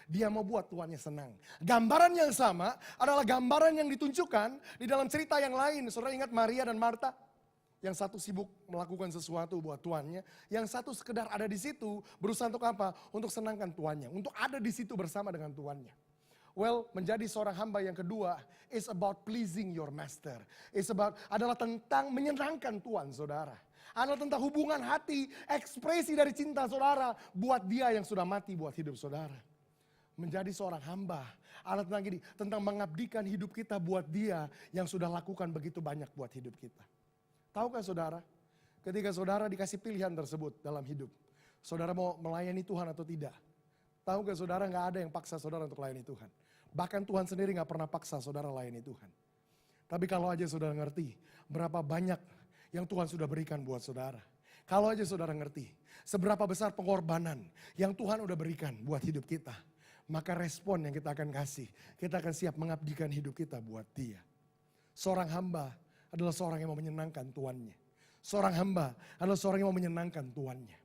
Dia mau buat tuannya senang. Gambaran yang sama adalah gambaran yang ditunjukkan di dalam cerita yang lain. Saudara ingat Maria dan Marta? Yang satu sibuk melakukan sesuatu buat tuannya. Yang satu sekedar ada di situ berusaha untuk apa? Untuk senangkan tuannya. Untuk ada di situ bersama dengan tuannya. Well, menjadi seorang hamba yang kedua is about pleasing your master. Adalah tentang menyenangkan Tuhan, saudara. Adalah tentang hubungan hati, ekspresi dari cinta saudara buat dia yang sudah mati buat hidup saudara. Menjadi seorang hamba adalah tentang gini, tentang mengabdikan hidup kita buat dia yang sudah lakukan begitu banyak buat hidup kita. Tahukah saudara, ketika saudara dikasih pilihan tersebut dalam hidup, saudara mau melayani Tuhan atau tidak? Tahukah saudara gak ada yang paksa saudara untuk layani Tuhan. Bahkan Tuhan sendiri gak pernah paksa saudara layani Tuhan. Tapi kalau aja saudara ngerti berapa banyak yang Tuhan sudah berikan buat saudara. Kalau aja saudara ngerti seberapa besar pengorbanan yang Tuhan udah berikan buat hidup kita. Maka respon yang kita akan kasih, kita akan siap mengabdikan hidup kita buat dia. Seorang hamba adalah seorang yang mau menyenangkan tuannya. Seorang hamba adalah seorang yang mau menyenangkan tuannya.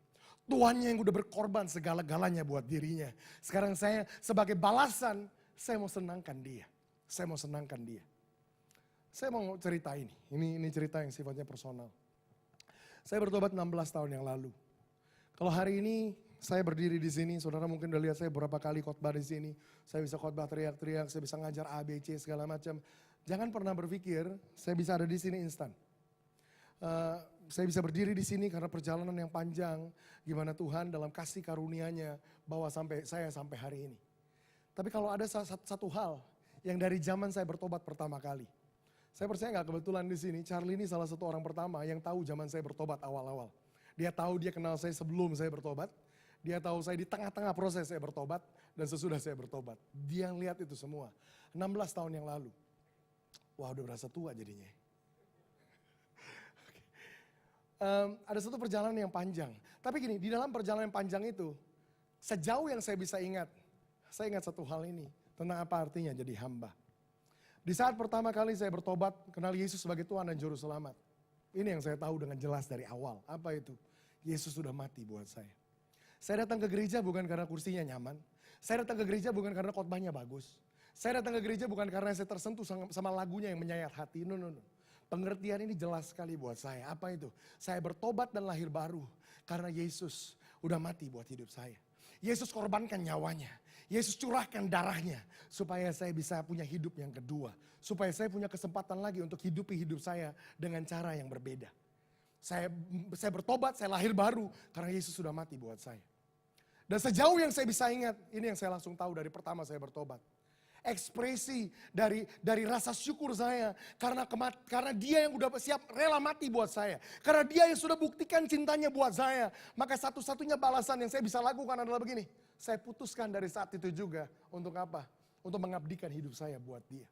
Tuannya yang udah berkorban segala-galanya buat dirinya. Sekarang saya sebagai balasan, saya mau senangkan dia. Saya mau senangkan dia. Saya mau cerita ini. Ini cerita yang sifatnya personal. Saya bertobat 16 tahun yang lalu. Kalau hari ini saya berdiri di sini, saudara mungkin udah lihat saya beberapa kali khotbah di sini. Saya bisa khotbah teriak-teriak, saya bisa ngajar A, B, C segala macam. Jangan pernah berpikir saya bisa ada di sini instan. Saya bisa berdiri di sini karena perjalanan yang panjang. Gimana Tuhan dalam kasih karunia-Nya bawa saya sampai hari ini. Tapi kalau ada satu hal yang dari zaman saya bertobat pertama kali. Saya percaya gak kebetulan di sini, Charlie ini salah satu orang pertama yang tahu zaman saya bertobat awal-awal. Dia tahu, dia kenal saya sebelum saya bertobat. Dia tahu saya di tengah-tengah proses saya bertobat dan sesudah saya bertobat. Dia yang lihat itu semua. 16 tahun yang lalu. Wah, udah berasa tua jadinya. Ada satu perjalanan yang panjang. Tapi gini, di dalam perjalanan yang panjang itu, sejauh yang saya bisa ingat, saya ingat satu hal ini, tentang apa artinya jadi hamba. Di saat pertama kali saya bertobat, kenal Yesus sebagai Tuhan dan Juru Selamat. Ini yang saya tahu dengan jelas dari awal. Apa itu? Yesus sudah mati buat saya. Saya datang ke gereja bukan karena kursinya nyaman. Saya datang ke gereja bukan karena khotbahnya bagus. Saya datang ke gereja bukan karena saya tersentuh sama lagunya yang menyayat hati. No. Pengertian ini jelas sekali buat saya. Apa itu? Saya bertobat dan lahir baru karena Yesus udah mati buat hidup saya. Yesus korbankan nyawanya. Yesus curahkan darahnya supaya saya bisa punya hidup yang kedua. Supaya saya punya kesempatan lagi untuk hidupi hidup saya dengan cara yang berbeda. Saya bertobat, saya lahir baru karena Yesus sudah mati buat saya. Dan sejauh yang saya bisa ingat, ini yang saya langsung tahu dari pertama saya bertobat. Ekspresi dari rasa syukur saya karena dia yang udah siap rela mati buat saya. Karena dia yang sudah buktikan cintanya buat saya. Maka satu-satunya balasan yang saya bisa lakukan adalah begini. Saya putuskan dari saat itu juga untuk apa? Untuk mengabdikan hidup saya buat dia.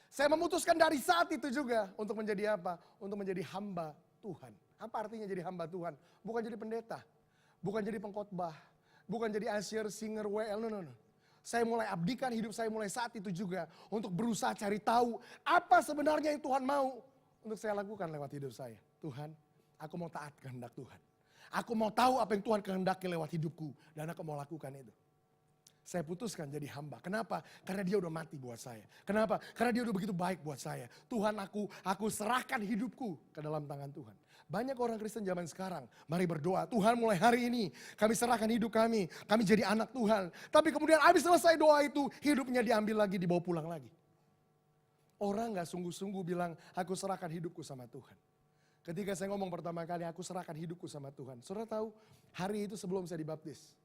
Saya memutuskan dari saat itu juga untuk menjadi apa? Untuk menjadi hamba Tuhan. Apa artinya jadi hamba Tuhan? Bukan jadi pendeta, bukan jadi pengkhotbah, bukan jadi usher, singer, WL, no. Saya mulai abdikan hidup saya mulai saat itu juga untuk berusaha cari tahu apa sebenarnya yang Tuhan mau untuk saya lakukan lewat hidup saya. Tuhan, aku mau taat kehendak Tuhan. Aku mau tahu apa yang Tuhan kehendaki lewat hidupku dan aku mau lakukan itu. Saya putuskan jadi hamba. Kenapa? Karena dia udah mati buat saya. Kenapa? Karena dia udah begitu baik buat saya. Tuhan, aku serahkan hidupku ke dalam tangan Tuhan. Banyak orang Kristen zaman sekarang, mari berdoa. Tuhan, mulai hari ini kami serahkan hidup kami jadi anak Tuhan. Tapi kemudian habis selesai doa itu, hidupnya diambil lagi, dibawa pulang lagi. Orang gak sungguh-sungguh bilang, aku serahkan hidupku sama Tuhan. Ketika saya ngomong pertama kali, aku serahkan hidupku sama Tuhan. Saudara tahu, hari itu sebelum saya dibaptis.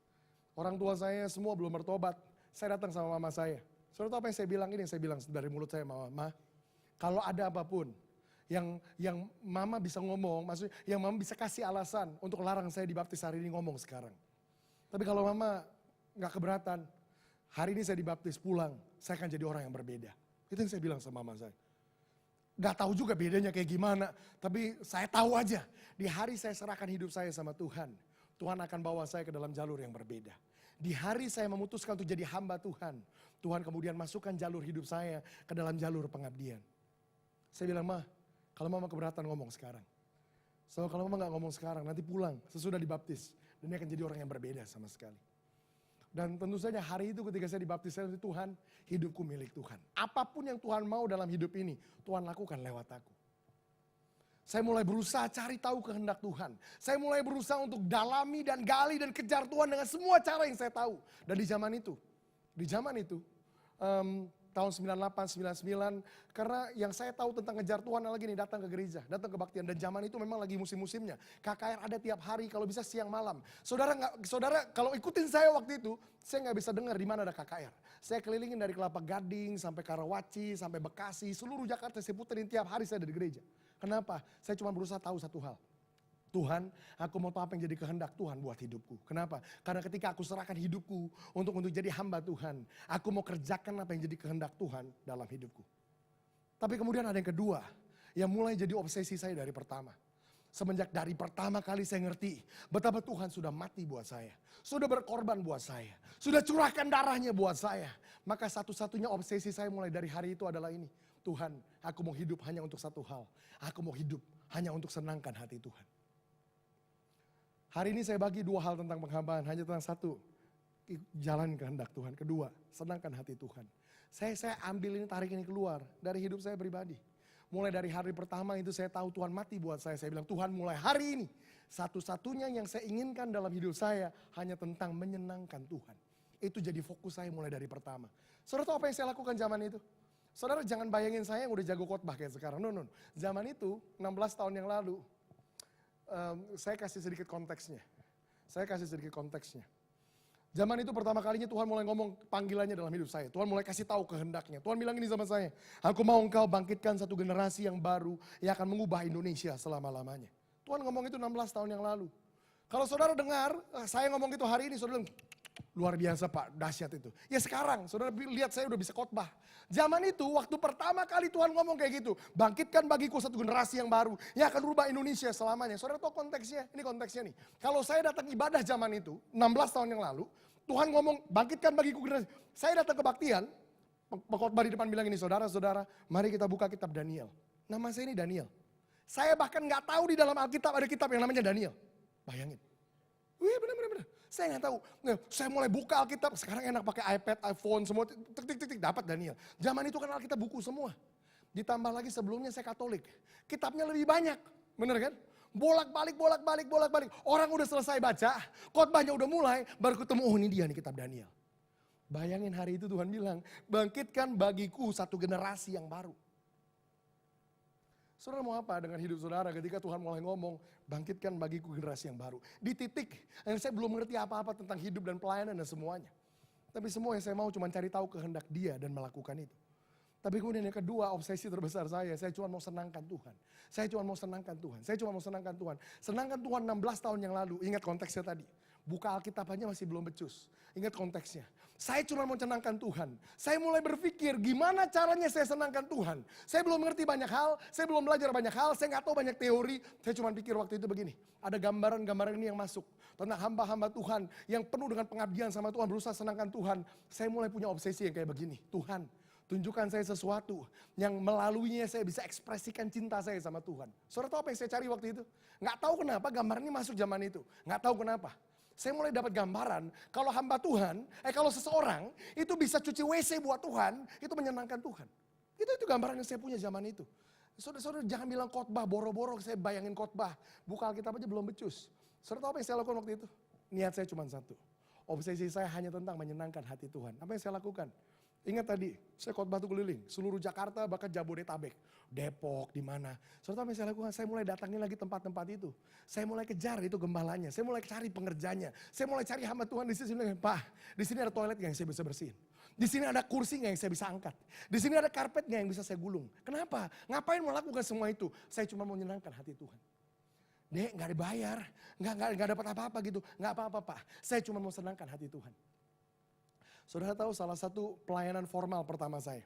Orang tua saya semua belum bertobat. Saya datang sama mama saya. Saudara tahu apa yang saya bilang? Ini yang saya bilang dari mulut saya, mama. Kalau ada apapun yang mama bisa ngomong, maksudnya yang mama bisa kasih alasan untuk larang saya dibaptis hari ini, ngomong sekarang. Tapi kalau mama gak keberatan, hari ini saya dibaptis, pulang, saya akan jadi orang yang berbeda. Itu yang saya bilang sama mama saya. Gak tahu juga bedanya kayak gimana, tapi saya tahu aja. Di hari saya serahkan hidup saya sama Tuhan, Tuhan akan bawa saya ke dalam jalur yang berbeda. Di hari saya memutuskan untuk jadi hamba Tuhan, Tuhan kemudian masukkan jalur hidup saya ke dalam jalur pengabdian. Saya bilang, Ma, kalau mama keberatan ngomong sekarang. So kalau mama gak ngomong sekarang, nanti pulang sesudah dibaptis. Dan dia akan jadi orang yang berbeda sama sekali. Dan tentu saja hari itu ketika saya dibaptis, saya bilang, Tuhan, hidupku milik Tuhan. Apapun yang Tuhan mau dalam hidup ini, Tuhan lakukan lewat aku. Saya mulai berusaha cari tahu kehendak Tuhan. Saya mulai berusaha untuk dalami dan gali dan kejar Tuhan dengan semua cara yang saya tahu. Dan di zaman itu, tahun 98, 99, karena yang saya tahu tentang ngejar Tuhan lagi nih, datang ke gereja, datang ke kebaktian. Dan zaman itu memang lagi musim-musimnya. KKR ada tiap hari, kalau bisa siang malam. Saudara kalau ikutin saya waktu itu, saya nggak bisa dengar di mana ada KKR. Saya kelilingin dari Kelapa Gading, sampai Karawaci, sampai Bekasi, seluruh Jakarta saya puterin tiap hari saya ada di gereja. Kenapa? Saya cuma berusaha tahu satu hal. Tuhan, aku mau tahu apa yang jadi kehendak Tuhan buat hidupku. Kenapa? Karena ketika aku serahkan hidupku untuk jadi hamba Tuhan, aku mau kerjakan apa yang jadi kehendak Tuhan dalam hidupku. Tapi kemudian ada yang kedua, yang mulai jadi obsesi saya dari pertama. Semenjak dari pertama kali saya ngerti betapa Tuhan sudah mati buat saya. Sudah berkorban buat saya. Sudah curahkan darahnya buat saya. Maka satu-satunya obsesi saya mulai dari hari itu adalah ini. Tuhan, aku mau hidup hanya untuk satu hal. Aku mau hidup hanya untuk senangkan hati Tuhan. Hari ini saya bagi dua hal tentang penghambaan, hanya tentang satu, jalan kehendak Tuhan. Kedua, senangkan hati Tuhan. Saya ambil ini, tarik ini keluar dari hidup saya pribadi. Mulai dari hari pertama itu saya tahu Tuhan mati buat saya. Saya bilang, Tuhan mulai hari ini, satu-satunya yang saya inginkan dalam hidup saya hanya tentang menyenangkan Tuhan. Itu jadi fokus saya mulai dari pertama. Saudara tahu apa yang saya lakukan zaman itu? Saudara jangan bayangin saya yang udah jago khotbah kayak sekarang. No. Zaman itu, 16 tahun yang lalu, saya kasih sedikit konteksnya. Zaman itu pertama kalinya Tuhan mulai ngomong panggilannya dalam hidup saya. Tuhan mulai kasih tahu kehendaknya. Tuhan bilang ini sama saya. Aku mau engkau bangkitkan satu generasi yang baru yang akan mengubah Indonesia selama-lamanya. Tuhan ngomong itu 16 tahun yang lalu. Kalau saudara dengar, saya ngomong itu hari ini, saudara bilang, luar biasa Pak, dahsyat itu. Ya sekarang, saudara lihat saya udah bisa khotbah. Zaman itu, waktu pertama kali Tuhan ngomong kayak gitu. Bangkitkan bagiku satu generasi yang baru. Yang akan berubah Indonesia selamanya. Saudara tahu konteksnya? Ini konteksnya nih. Kalau saya datang ibadah zaman itu, 16 tahun yang lalu. Tuhan ngomong, bangkitkan bagiku generasi. Saya datang kebaktian. Pengkhotbah di depan bilang ini, saudara-saudara, mari kita buka kitab Daniel. Nama saya ini Daniel. Saya bahkan gak tahu di dalam Alkitab ada kitab yang namanya Daniel. Bayangin. Wih bener. Saya nggak tahu. Saya mulai buka Alkitab. Sekarang enak pakai iPad, iPhone, semua tik dapat Daniel. Zaman itu kan Alkitab buku semua. Ditambah lagi sebelumnya saya Katolik. Kitabnya lebih banyak. Bener kan? Bolak-balik. Orang udah selesai baca. Khotbahnya udah mulai. Baru ketemu, oh ini dia nih kitab Daniel. Bayangin hari itu Tuhan bilang, bangkitkan bagiku satu generasi yang baru. Saudara mau apa dengan hidup saudara ketika Tuhan mulai ngomong, bangkitkan bagiku generasi yang baru. Di titik yang saya belum mengerti apa-apa tentang hidup dan pelayanan dan semuanya. Tapi semua yang saya mau cuma cari tahu kehendak Dia dan melakukan itu. Tapi kemudian yang kedua, obsesi terbesar saya cuma mau senangkan Tuhan. Saya cuma mau senangkan Tuhan. Senangkan Tuhan 16 tahun yang lalu, ingat konteksnya tadi. Buka Alkitab aja masih belum becus. Ingat konteksnya. Saya cuma mau senangkan Tuhan. Saya mulai berpikir gimana caranya saya senangkan Tuhan. Saya belum mengerti banyak hal. Saya belum belajar banyak hal. Saya gak tahu banyak teori. Saya cuma pikir waktu itu begini. Ada gambaran-gambaran ini yang masuk. Tentang hamba-hamba Tuhan. Yang penuh dengan pengabdian sama Tuhan. Berusaha senangkan Tuhan. Saya mulai punya obsesi yang kayak begini. Tuhan, tunjukkan saya sesuatu yang melaluinya saya bisa ekspresikan cinta saya sama Tuhan. Saudara tahu apa yang saya cari waktu itu? Gak tahu kenapa gambaran ini masuk zaman itu. Gak tahu kenapa. Saya mulai dapat gambaran, kalau hamba Tuhan, kalau seseorang itu bisa cuci WC buat Tuhan, itu menyenangkan Tuhan. Itu gambaran yang saya punya zaman itu. Saudara-saudara jangan bilang khotbah, boro-boro saya bayangin khotbah. Buka Alkitab aja belum becus. Saudara tahu apa yang saya lakukan waktu itu? Niat saya cuma satu. Obsesi saya hanya tentang menyenangkan hati Tuhan. Apa yang saya lakukan? Ingat tadi, saya khotbah tuh keliling, seluruh Jakarta bahkan Jabodetabek, Depok, di mana. Saudara tahu apa yang saya lakukan? Saya mulai datangin lagi tempat-tempat itu. Saya mulai kejar itu gembalanya, saya mulai cari pengerjanya. Saya mulai cari hamba Tuhan di sini. Pak, di sini ada toilet nggak yang saya bisa bersihin? Di sini ada kursi nggak yang saya bisa angkat? Di sini ada karpet nggak yang bisa saya gulung? Kenapa? Ngapain melakukan semua itu? Saya cuma mau menyenangkan hati Tuhan. Dek, nggak dibayar, nggak dapat apa-apa gitu, nggak apa-apa Pak. Saya cuma mau senangkan hati Tuhan. Saudara tahu salah satu pelayanan formal pertama saya.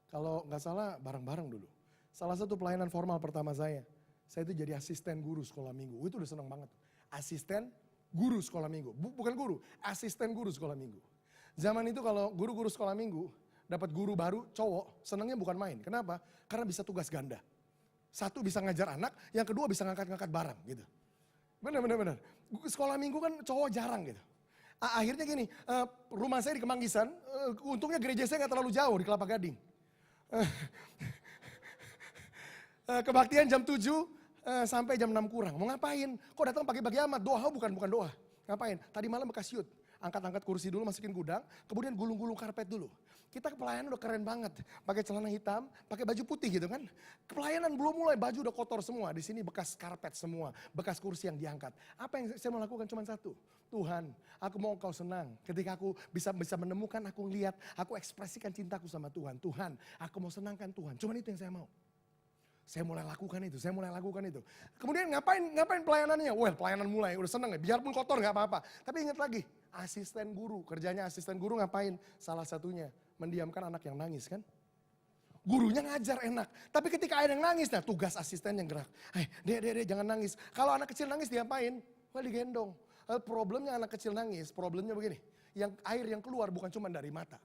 Kalau nggak salah bareng-bareng dulu. Salah satu pelayanan formal pertama saya itu jadi asisten guru sekolah minggu. Itu udah seneng banget. Asisten guru sekolah minggu. Bukan guru, asisten guru sekolah minggu. Zaman itu kalau guru-guru sekolah minggu dapat guru baru cowok, senangnya bukan main. Kenapa? Karena bisa tugas ganda. Satu bisa ngajar anak, yang kedua bisa ngangkat-ngangkat barang gitu. Benar. Sekolah minggu kan cowok jarang gitu. Akhirnya gini, rumah saya di Kemanggisan, untungnya gereja saya gak terlalu jauh di Kelapa Gading. Kebaktian jam 7 sampai jam 6 kurang. Mau ngapain? Kok datang pagi-pagi amat? Doa bukan doa. Ngapain? Tadi malam bekas syut. Angkat-angkat kursi dulu, masukin gudang, kemudian gulung-gulung karpet dulu. Kita ke pelayanan udah keren banget. Pakai celana hitam, pakai baju putih gitu kan. Pelayanan belum mulai, baju udah kotor semua. Di sini bekas karpet semua, bekas kursi yang diangkat. Apa yang saya mau lakukan cuma satu. Tuhan, aku mau Engkau senang. Ketika aku bisa menemukan, aku lihat, aku ekspresikan cintaku sama Tuhan. Tuhan, aku mau senangkan Tuhan. Cuma itu yang saya mau. Saya mulai lakukan itu. Kemudian ngapain pelayanannya? Well, pelayanan mulai, udah seneng ya. Biarpun kotor gak apa-apa. Tapi ingat lagi, asisten guru. Kerjanya asisten guru ngapain? Salah satunya, mendiamkan anak yang nangis kan. Gurunya ngajar enak. Tapi ketika ada yang nangis, nah tugas asisten yang gerak. Dek, jangan nangis. Kalau anak kecil nangis diapain? Well, digendong. Problemnya anak kecil nangis, problemnya begini. Yang air yang keluar bukan cuma dari mata.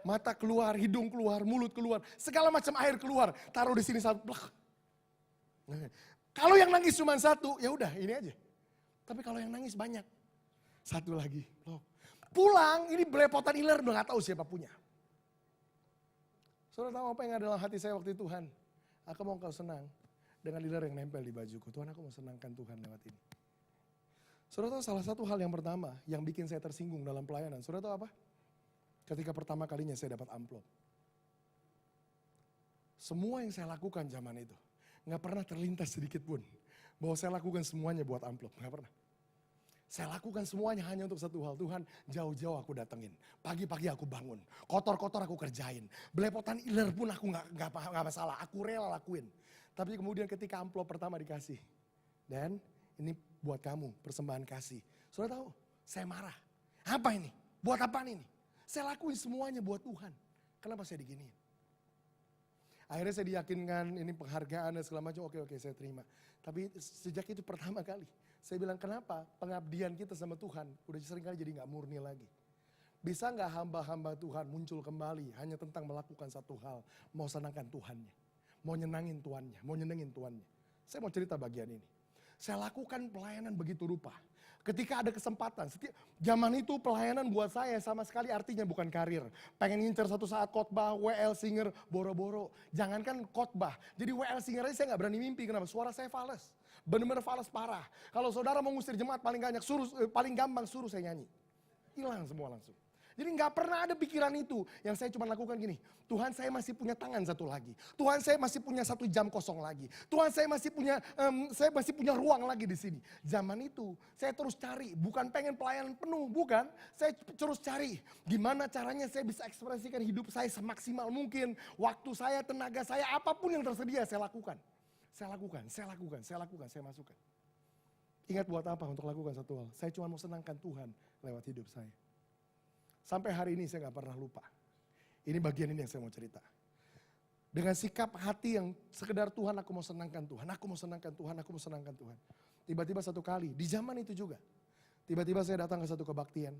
Mata keluar, hidung keluar, mulut keluar, segala macam air keluar. Taruh di sini satu. Kalau yang nangis cuma satu, ya udah ini aja. Tapi kalau yang nangis banyak, satu lagi. Pulang, ini belepotan iler udah gak tahu siapa punya. Saudara tahu apa yang ada dalam hati saya waktu itu? Tuhan, aku mau Engkau senang dengan iler yang nempel di bajuku. Tuhan, aku mau senangkan Tuhan lewat ini. Saudara tahu salah satu hal yang pertama yang bikin saya tersinggung dalam pelayanan. Saudara tahu apa? Ketika pertama kalinya saya dapat amplop. Semua yang saya lakukan zaman itu, gak pernah terlintas sedikit pun bahwa saya lakukan semuanya buat amplop, gak pernah. Saya lakukan semuanya hanya untuk satu hal. Tuhan, jauh-jauh aku datengin. Pagi-pagi aku bangun. Kotor-kotor aku kerjain. Belepotan iler pun aku gak masalah. Aku rela lakuin. Tapi kemudian ketika amplop pertama dikasih. Dan ini buat kamu, persembahan kasih. Saudara tahu, saya marah. Apa ini? Buat apaan ini? Saya lakuin semuanya buat Tuhan. Kenapa saya diginiin? Akhirnya saya diyakinkan ini penghargaan dan segala macam. Oke, saya terima. Tapi sejak itu pertama kali. Saya bilang kenapa pengabdian kita sama Tuhan udah seringkali jadi gak murni lagi. Bisa gak hamba-hamba Tuhan muncul kembali hanya tentang melakukan satu hal. Mau senangkan Tuhannya. Mau nyenangin Tuhannya. Mau nyenengin Tuhannya. Saya mau cerita bagian ini. Saya lakukan pelayanan begitu rupa. Ketika ada kesempatan, zaman itu pelayanan buat saya sama sekali artinya bukan karir. Pengen ngincer satu saat khotbah, WL singer, boro-boro. Jangankan khotbah, jadi WL singer aja saya gak berani mimpi. Kenapa? Suara saya fales. Bener-bener fales parah. Kalau saudara mau ngusir jemaat paling gampang suruh saya nyanyi. Hilang semua langsung. Jadi gak pernah ada pikiran itu. Yang saya cuma lakukan gini, Tuhan saya masih punya tangan satu lagi. Tuhan saya masih punya 1 jam kosong lagi. Tuhan saya masih punya ruang lagi di sini. Zaman itu saya terus cari, bukan pengen pelayanan penuh, bukan. Saya terus cari gimana caranya saya bisa ekspresikan hidup saya semaksimal mungkin. Waktu saya, tenaga saya, apapun yang tersedia saya lakukan. Saya masukkan. Ingat buat apa untuk lakukan satu hal? Saya cuma mau senangkan Tuhan lewat hidup saya. Sampai hari ini saya gak pernah lupa. Ini bagian ini yang saya mau cerita. Dengan sikap hati yang sekedar Tuhan aku mau senangkan Tuhan. Tiba-tiba satu kali, di zaman itu juga. Tiba-tiba saya datang ke satu kebaktian.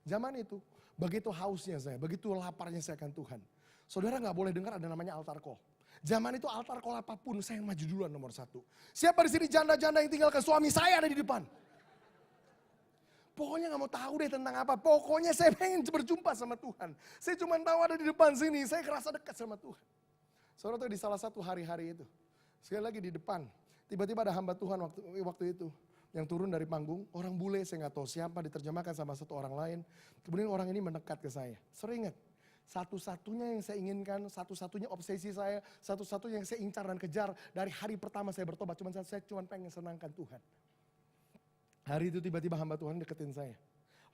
Zaman itu, begitu hausnya saya, begitu laparnya saya akan Tuhan. Saudara gak boleh dengar ada namanya altar call. Zaman itu altar call apapun saya maju duluan nomor 1. Siapa di sini janda-janda yang tinggalkan suami saya ada di depan. Pokoknya gak mau tahu deh tentang apa. Pokoknya saya pengen berjumpa sama Tuhan. Saya cuma tahu ada di depan sini. Saya kerasa dekat sama Tuhan. Saudara tahu di salah satu hari-hari itu. Sekali lagi di depan. Tiba-tiba ada hamba Tuhan waktu itu. Yang turun dari panggung. Orang bule saya gak tahu siapa. Diterjemahkan sama satu orang lain. Kemudian orang ini mendekat ke saya. Saudara ingat. Satu-satunya yang saya inginkan, satu-satunya obsesi saya, satu-satunya yang saya incar dan kejar dari hari pertama saya bertobat. Saya cuma pengen senangkan Tuhan. Hari itu tiba-tiba hamba Tuhan deketin saya.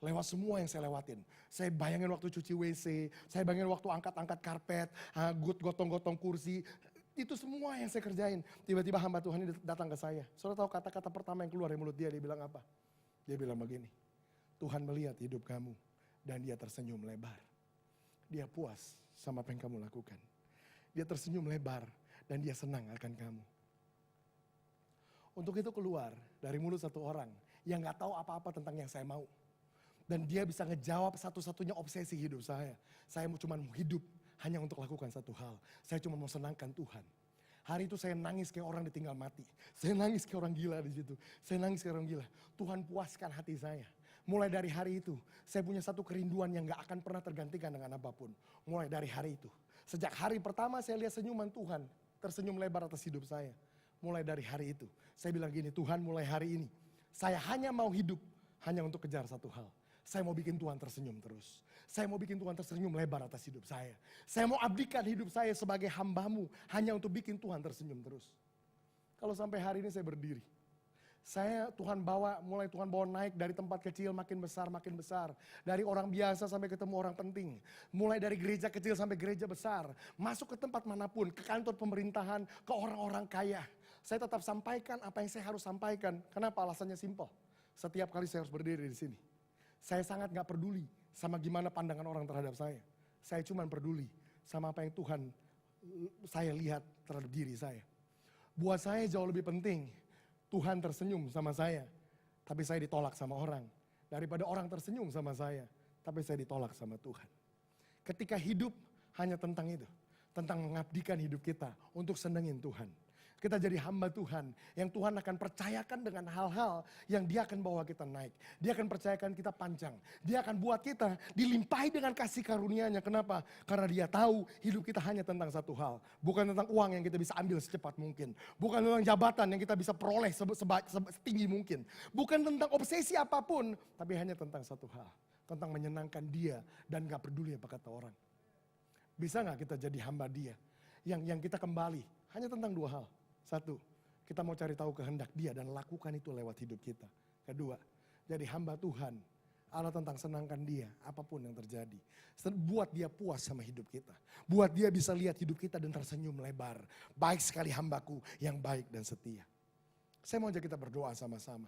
Lewat semua yang saya lewatin. Saya bayangin waktu cuci WC, saya bayangin waktu angkat-angkat karpet, gotong-gotong kursi. Itu semua yang saya kerjain. Tiba-tiba hamba Tuhan ini datang ke saya. Saudara tahu kata-kata pertama yang keluar dari mulut dia bilang apa? Dia bilang begini, Tuhan melihat hidup kamu dan dia tersenyum lebar. Dia puas sama apa yang kamu lakukan. Dia tersenyum lebar dan dia senang akan kamu. Untuk itu keluar dari mulut satu orang yang gak tahu apa-apa tentang yang saya mau. Dan dia bisa ngejawab satu-satunya obsesi hidup saya. Saya cuma mau hidup hanya untuk lakukan satu hal. Saya cuma mau senangkan Tuhan. Hari itu saya nangis kayak orang ditinggal mati. Saya nangis kayak orang gila di situ. Saya nangis kayak orang gila. Tuhan puaskan hati saya. Mulai dari hari itu, saya punya satu kerinduan yang gak akan pernah tergantikan dengan apapun. Mulai dari hari itu. Sejak hari pertama saya lihat senyuman Tuhan, tersenyum lebar atas hidup saya. Mulai dari hari itu, saya bilang gini, Tuhan mulai hari ini, saya hanya mau hidup hanya untuk kejar satu hal. Saya mau bikin Tuhan tersenyum terus. Saya mau bikin Tuhan tersenyum lebar atas hidup saya. Saya mau abdikan hidup saya sebagai hamba-Mu hanya untuk bikin Tuhan tersenyum terus. Kalau sampai hari ini saya berdiri. Tuhan bawa naik dari tempat kecil makin besar. Dari orang biasa sampai ketemu orang penting. Mulai dari gereja kecil sampai gereja besar. Masuk ke tempat manapun, ke kantor pemerintahan, ke orang-orang kaya. Saya tetap sampaikan apa yang saya harus sampaikan. Kenapa? Alasannya simpel. Setiap kali saya harus berdiri di sini. Saya sangat gak peduli sama gimana pandangan orang terhadap saya. Saya cuma peduli sama apa yang Tuhan saya lihat terhadap diri saya. Buat saya jauh lebih penting Tuhan tersenyum sama saya, tapi saya ditolak sama orang. Daripada orang tersenyum sama saya, tapi saya ditolak sama Tuhan. Ketika hidup hanya tentang itu, tentang mengabdikan hidup kita untuk senengin Tuhan. Kita jadi hamba Tuhan, yang Tuhan akan percayakan dengan hal-hal yang Dia akan bawa kita naik. Dia akan percayakan kita panjang. Dia akan buat kita dilimpahi dengan kasih karunia-Nya. Kenapa? Karena Dia tahu hidup kita hanya tentang satu hal. Bukan tentang uang yang kita bisa ambil secepat mungkin. Bukan tentang jabatan yang kita bisa peroleh setinggi mungkin. Bukan tentang obsesi apapun, tapi hanya tentang satu hal. Tentang menyenangkan Dia dan gak peduli apa kata orang. Bisa gak kita jadi hamba Dia? Yang kita kembali hanya tentang dua hal. Satu, kita mau cari tahu kehendak Dia dan lakukan itu lewat hidup kita. Kedua, jadi hamba Tuhan adalah tentang senangkan Dia apapun yang terjadi. Buat Dia puas sama hidup kita. Buat Dia bisa lihat hidup kita dan tersenyum lebar. Baik sekali hambaku yang baik dan setia. Saya mau ajak kita berdoa sama-sama.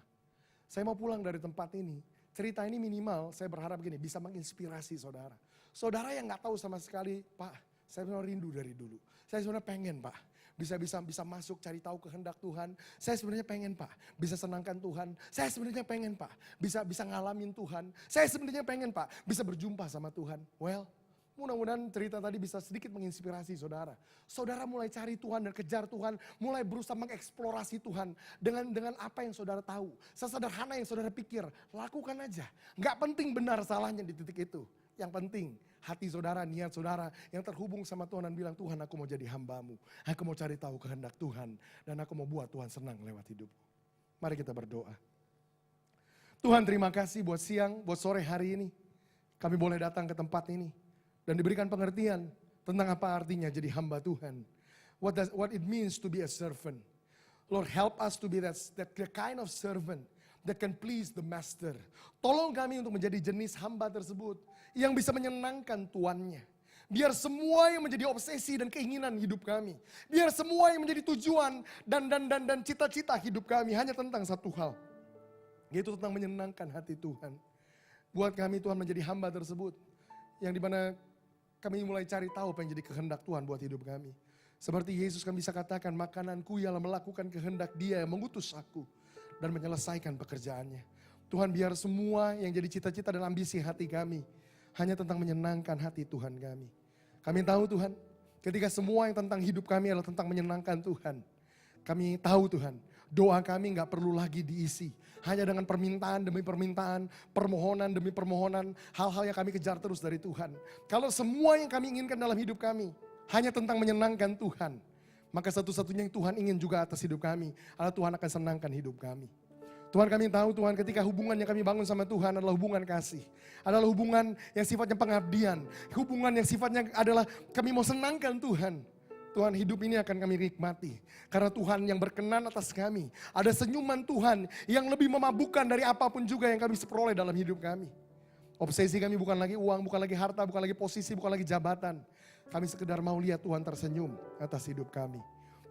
Saya mau pulang dari tempat ini. Cerita ini minimal saya berharap gini, bisa menginspirasi saudara. Saudara yang gak tahu sama sekali, Pak, saya sebenarnya rindu dari dulu. Saya sebenarnya pengen, Pak. Bisa masuk cari tahu kehendak Tuhan. Saya sebenarnya pengen, Pak, bisa senangkan Tuhan. Saya sebenarnya pengen, Pak, bisa ngalamin Tuhan. Saya sebenarnya pengen, Pak, bisa berjumpa sama Tuhan. Well, mudah-mudahan cerita tadi bisa sedikit menginspirasi saudara. Saudara mulai cari Tuhan dan kejar Tuhan, mulai berusaha mengeksplorasi Tuhan dengan apa yang saudara tahu. Sesederhana yang saudara pikir, lakukan aja. Gak penting benar salahnya di titik itu. Yang penting hati saudara, niat saudara yang terhubung sama Tuhan dan bilang, Tuhan aku mau jadi hamba-Mu. Aku mau cari tahu kehendak Tuhan dan aku mau buat Tuhan senang lewat hidupku. Mari kita berdoa. Tuhan terima kasih buat siang, buat sore hari ini. Kami boleh datang ke tempat ini dan diberikan pengertian tentang apa artinya jadi hamba Tuhan. What it means to be a servant. Lord, help us to be that kind of servant that can please the master. Tolong kami untuk menjadi jenis hamba tersebut yang bisa menyenangkan tuannya. Biar semua yang menjadi obsesi dan keinginan hidup kami, biar semua yang menjadi tujuan dan cita-cita hidup kami hanya tentang satu hal, yaitu tentang menyenangkan hati Tuhan. Buat kami Tuhan menjadi hamba tersebut, yang dimana kami mulai cari tahu apa yang jadi kehendak Tuhan buat hidup kami. Seperti Yesus kan bisa katakan, makananku ialah melakukan kehendak Dia yang mengutus aku dan menyelesaikan pekerjaannya. Tuhan biar semua yang jadi cita-cita dan ambisi hati kami hanya tentang menyenangkan hati Tuhan kami. Kami tahu Tuhan, ketika semua yang tentang hidup kami adalah tentang menyenangkan Tuhan. Kami tahu Tuhan, doa kami gak perlu lagi diisi. Hanya dengan permintaan demi permintaan, permohonan demi permohonan, hal-hal yang kami kejar terus dari Tuhan. Kalau semua yang kami inginkan dalam hidup kami hanya tentang menyenangkan Tuhan, maka satu-satunya yang Tuhan ingin juga atas hidup kami adalah Tuhan akan senangkan hidup kami. Tuhan, kami tahu Tuhan, ketika hubungan yang kami bangun sama Tuhan adalah hubungan kasih. Adalah hubungan yang sifatnya pengabdian. Hubungan yang sifatnya adalah kami mau senangkan Tuhan. Tuhan, hidup ini akan kami nikmati. Karena Tuhan yang berkenan atas kami. Ada senyuman Tuhan yang lebih memabukkan dari apapun juga yang kami peroleh dalam hidup kami. Obsesi kami bukan lagi uang, bukan lagi harta, bukan lagi posisi, bukan lagi jabatan. Kami sekedar mau lihat Tuhan tersenyum atas hidup kami.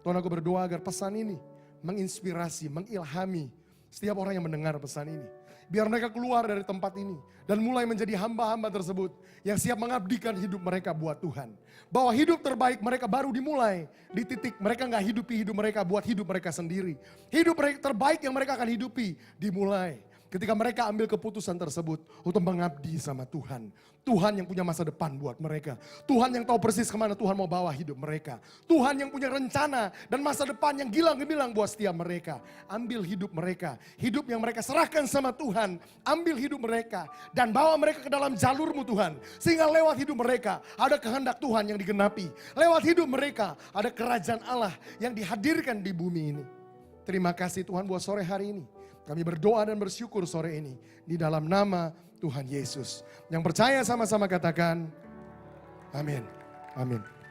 Tuhan, aku berdoa agar pesan ini menginspirasi, mengilhami setiap orang yang mendengar pesan ini. Biar mereka keluar dari tempat ini dan mulai menjadi hamba-hamba tersebut yang siap mengabdikan hidup mereka buat Tuhan. Bahwa hidup terbaik mereka baru dimulai di titik mereka gak hidupi hidup mereka buat hidup mereka sendiri. Hidup terbaik yang mereka akan hidupi dimulai ketika mereka ambil keputusan tersebut untuk mengabdi sama Tuhan. Tuhan yang punya masa depan buat mereka. Tuhan yang tahu persis kemana Tuhan mau bawa hidup mereka. Tuhan yang punya rencana dan masa depan yang gilang-gemilang buat setiap mereka. Ambil hidup mereka. Hidup yang mereka serahkan sama Tuhan. Ambil hidup mereka. Dan bawa mereka ke dalam jalur-Mu Tuhan. Sehingga lewat hidup mereka ada kehendak Tuhan yang digenapi. Lewat hidup mereka ada kerajaan Allah yang dihadirkan di bumi ini. Terima kasih Tuhan buat sore hari ini. Kami berdoa dan bersyukur sore ini di dalam nama Tuhan Yesus. Yang percaya sama-sama katakan amin. Amin.